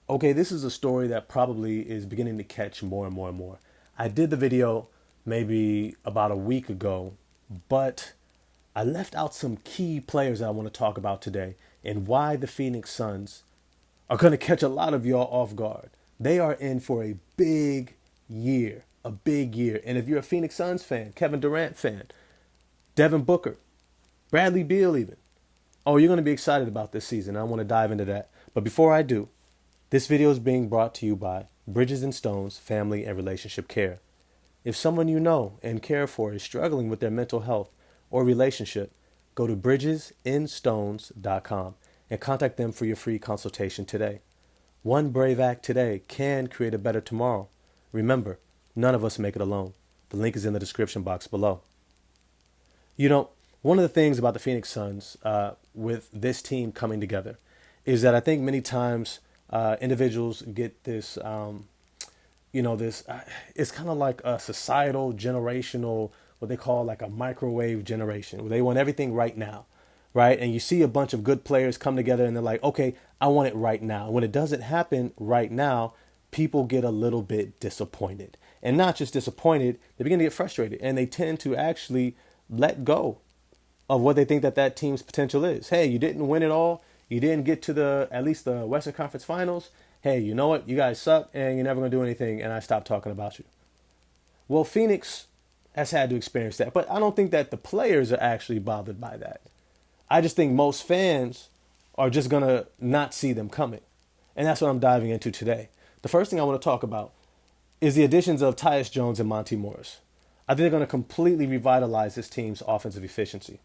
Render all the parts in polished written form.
Okay, this is a story that probably is beginning to catch more and more and more. I did the video maybe about a week ago, but I left out some key players that I want to talk about today and why the Phoenix Suns are going to catch a lot of y'all off guard. They are in for a big year, a big year. And if you're a Phoenix Suns fan, Kevin Durant fan, Devin Booker, Bradley Beal even, oh, you're going to be excited about this season. I want to dive into that. But before I do, this video is being brought to you by Bridges and Stones Family and Relationship Care. If someone you know and care for is struggling with their mental health or relationship, go to bridgesinstones.com and contact them for your free consultation today. One brave act today can create a better tomorrow. Remember, none of us make it alone. The link is in the description box below. You know, one of the things about the Phoenix Suns with this team coming together is that I think many times individuals get this, it's kind of like a societal, generational, what they call like a microwave generation, where they want everything right now, right? And you see a bunch of good players come together and they're like, okay, I want it right now. When it doesn't happen right now, people get a little bit disappointed. And not just disappointed, they begin to get frustrated and they tend to actually let go of what they think that team's potential is. Hey, you didn't win it all. You didn't get to at least the Western Conference Finals. Hey, you know what? You guys suck and you're never going to do anything. And I stopped talking about you. Well, Phoenix has had to experience that. But I don't think that the players are actually bothered by that. I just think most fans are just going to not see them coming. And that's what I'm diving into today. The first thing I want to talk about is the additions of Tyus Jones and Monty Morris. I think they're going to completely revitalize this team's offensive efficiency.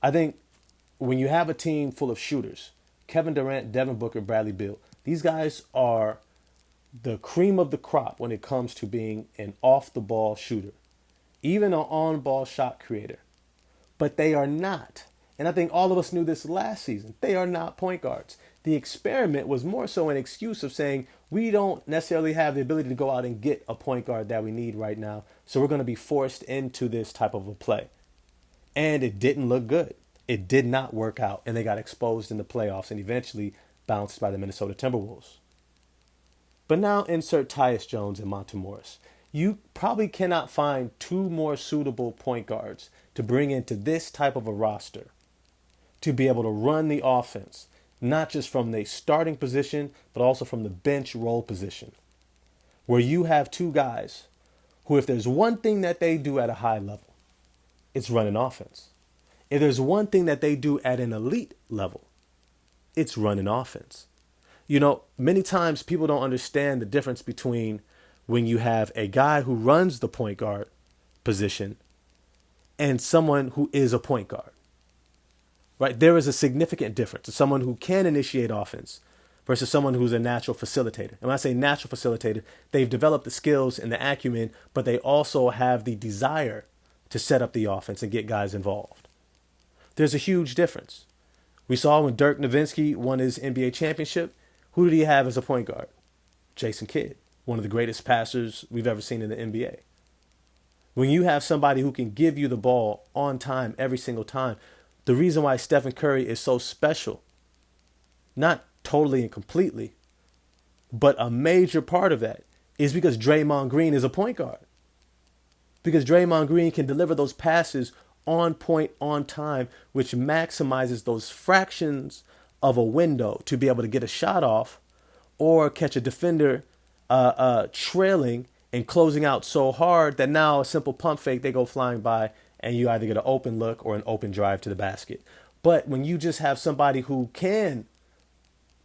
I think when you have a team full of shooters, Kevin Durant, Devin Booker, Bradley Beal, these guys are the cream of the crop when it comes to being an off-the-ball shooter, even an on-ball shot creator. But they are not, and I think all of us knew this last season, they are not point guards. The experiment was more so an excuse of saying we don't necessarily have the ability to go out and get a point guard that we need right now, so we're going to be forced into this type of a play. And it didn't look good. It did not work out, and they got exposed in the playoffs and eventually bounced by the Minnesota Timberwolves. But now insert Tyus Jones and Monty Morris. You probably cannot find two more suitable point guards to bring into this type of a roster to be able to run the offense, not just from the starting position, but also from the bench role position, where you have two guys who, if there's one thing that they do at a high level, it's running offense. If there's one thing that they do at an elite level, it's running offense. You know, many times people don't understand the difference between when you have a guy who runs the point guard position and someone who is a point guard. Right? There is a significant difference. Someone who can initiate offense versus someone who's a natural facilitator. And when I say natural facilitator, they've developed the skills and the acumen, but they also have the desire to set up the offense and get guys involved. There's a huge difference. We saw when Dirk Nowitzki won his NBA championship, who did he have as a point guard? Jason Kidd, one of the greatest passers we've ever seen in the NBA. When you have somebody who can give you the ball on time every single time, the reason why Stephen Curry is so special, not totally and completely, but a major part of that is because Draymond Green is a point guard. Because Draymond Green can deliver those passes on point, on time, which maximizes those fractions of a window to be able to get a shot off or catch a defender trailing and closing out so hard that now a simple pump fake, they go flying by and you either get an open look or an open drive to the basket. But when you just have somebody who can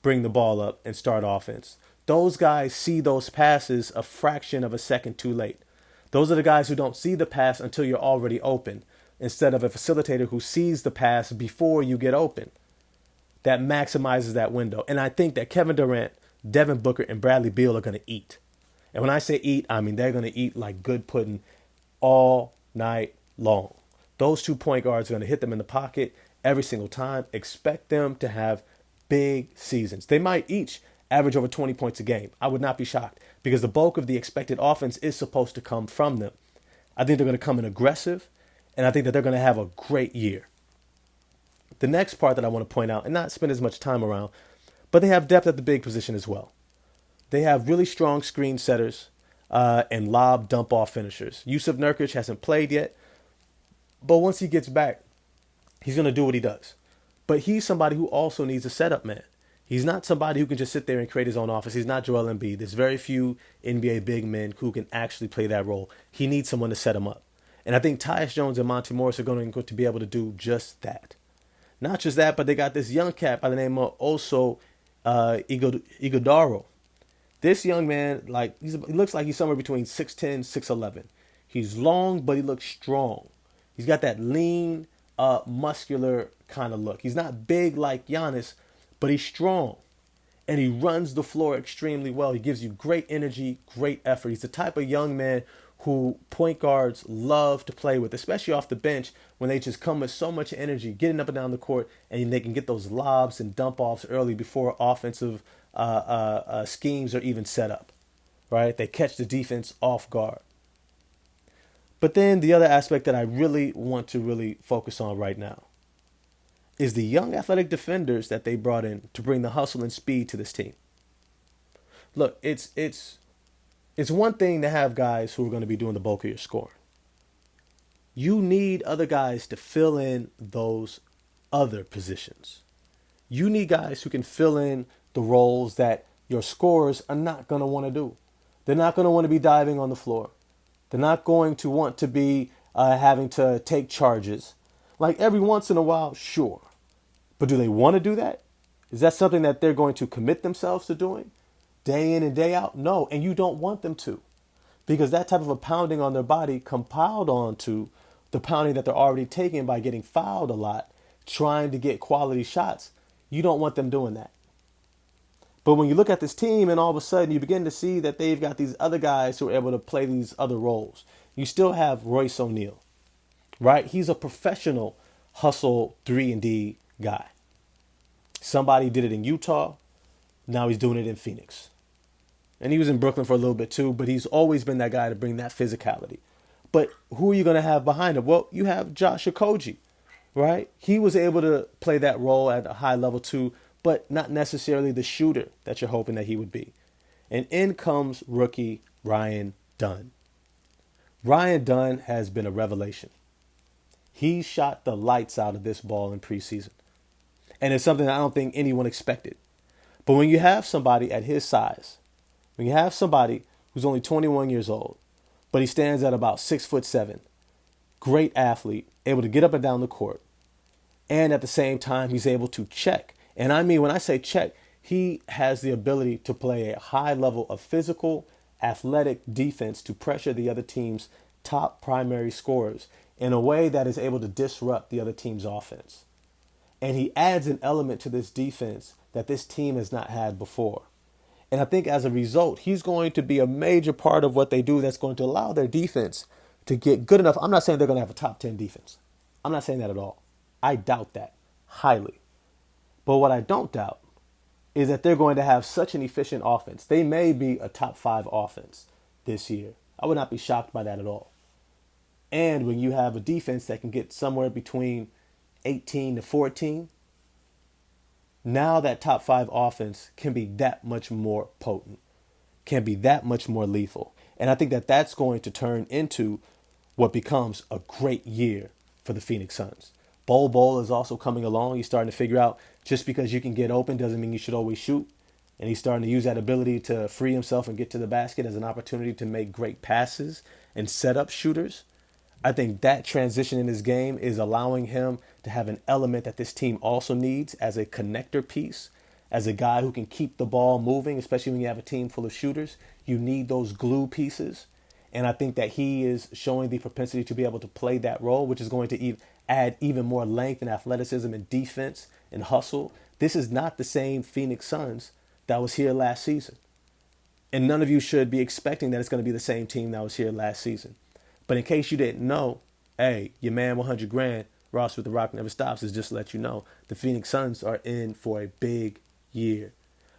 bring the ball up and start offense, those guys see those passes a fraction of a second too late. Those are the guys who don't see the pass until you're already open, instead of a facilitator who sees the pass before you get open. That maximizes that window. And I think that Kevin Durant, Devin Booker, and Bradley Beal are going to eat. And when I say eat, I mean they're going to eat like good pudding all night long. Those 2 point guards are going to hit them in the pocket every single time. Expect them to have big seasons. They might each average over 20 points a game. I would not be shocked because the bulk of the expected offense is supposed to come from them. I think they're going to come in aggressive, and I think that they're going to have a great year. The next part that I want to point out, and not spend as much time around, but they have depth at the big position as well. They have really strong screen setters and lob dump off finishers. Yusuf Nurkic hasn't played yet, but once he gets back, he's going to do what he does. But he's somebody who also needs a setup man. He's not somebody who can just sit there and create his own offense. He's not Joel Embiid. There's very few NBA big men who can actually play that role. He needs someone to set him up. And I think Tyus Jones and Monty Morris are going to be able to do just that. Not just that, but they got this young cat by the name of Iguodaro. This young man, he looks like he's somewhere between 6'10", 6'11". He's long, but he looks strong. He's got that lean, muscular kind of look. He's not big like Giannis, but he's strong. And he runs the floor extremely well. He gives you great energy, great effort. He's the type of young man who point guards love to play with, especially off the bench when they just come with so much energy, getting up and down the court, and they can get those lobs and dump offs early before offensive schemes are even set up, right? They catch the defense off guard. But then the other aspect that I really want to really focus on right now is the young athletic defenders that they brought in to bring the hustle and speed to this team. Look, it's one thing to have guys who are going to be doing the bulk of your scoring. You need other guys to fill in those other positions. You need guys who can fill in the roles that your scorers are not going to want to do. They're not going to want to be diving on the floor. They're not going to want to be having to take charges. Like every once in a while, sure. But do they want to do that? Is that something that they're going to commit themselves to doing? Day in and day out? No, and you don't want them to. Because that type of a pounding on their body compiled onto the pounding that they're already taking by getting fouled a lot, trying to get quality shots. You don't want them doing that. But when you look at this team and all of a sudden you begin to see that they've got these other guys who are able to play these other roles. You still have Royce O'Neal, right? He's a professional hustle 3-and-D guy. Somebody did it in Utah. Now he's doing it in Phoenix. And he was in Brooklyn for a little bit too, but he's always been that guy to bring that physicality. But who are you going to have behind him? Well, you have Josh Okogie, right? He was able to play that role at a high level too, but not necessarily the shooter that you're hoping that he would be. And in comes rookie Ryan Dunn. Ryan Dunn has been a revelation. He shot the lights out of this ball in preseason. And it's something I don't think anyone expected. But when you have somebody at his size, when you have somebody who's only 21 years old, but he stands at about 6'7", great athlete, able to get up and down the court, and at the same time, he's able to check. And I mean, when I say check, he has the ability to play a high level of physical, athletic defense to pressure the other team's top primary scorers in a way that is able to disrupt the other team's offense. And he adds an element to this defense that this team has not had before. And I think as a result, he's going to be a major part of what they do that's going to allow their defense to get good enough. I'm not saying they're going to have a top 10 defense. I'm not saying that at all. I doubt that highly. But what I don't doubt is that they're going to have such an efficient offense. They may be a top 5 offense this year. I would not be shocked by that at all. And when you have a defense that can get somewhere between 18 to 14, now that top 5 offense can be that much more potent, can be that much more lethal. And I think that that's going to turn into what becomes a great year for the Phoenix Suns. Bol is also coming along. He's starting to figure out just because you can get open doesn't mean you should always shoot. And he's starting to use that ability to free himself and get to the basket as an opportunity to make great passes and set up shooters. I think that transition in his game is allowing him to have an element that this team also needs as a connector piece, as a guy who can keep the ball moving, especially when you have a team full of shooters. You need those glue pieces. And I think that he is showing the propensity to be able to play that role, which is going to add even more length and athleticism and defense and hustle. This is not the same Phoenix Suns that was here last season. And none of you should be expecting that it's going to be the same team that was here last season. But in case you didn't know, hey, your man 100 grand, Ross with the Rock Never Stops, is just to let you know the Phoenix Suns are in for a big year.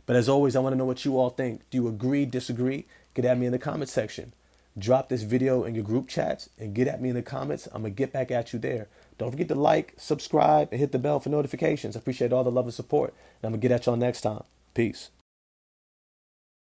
But as always, I want to know what you all think. Do you agree, disagree? Get at me in the comment section. Drop this video in your group chats and get at me in the comments. I'm going to get back at you there. Don't forget to like, subscribe, and hit the bell for notifications. I appreciate all the love and support. And I'm going to get at y'all next time. Peace.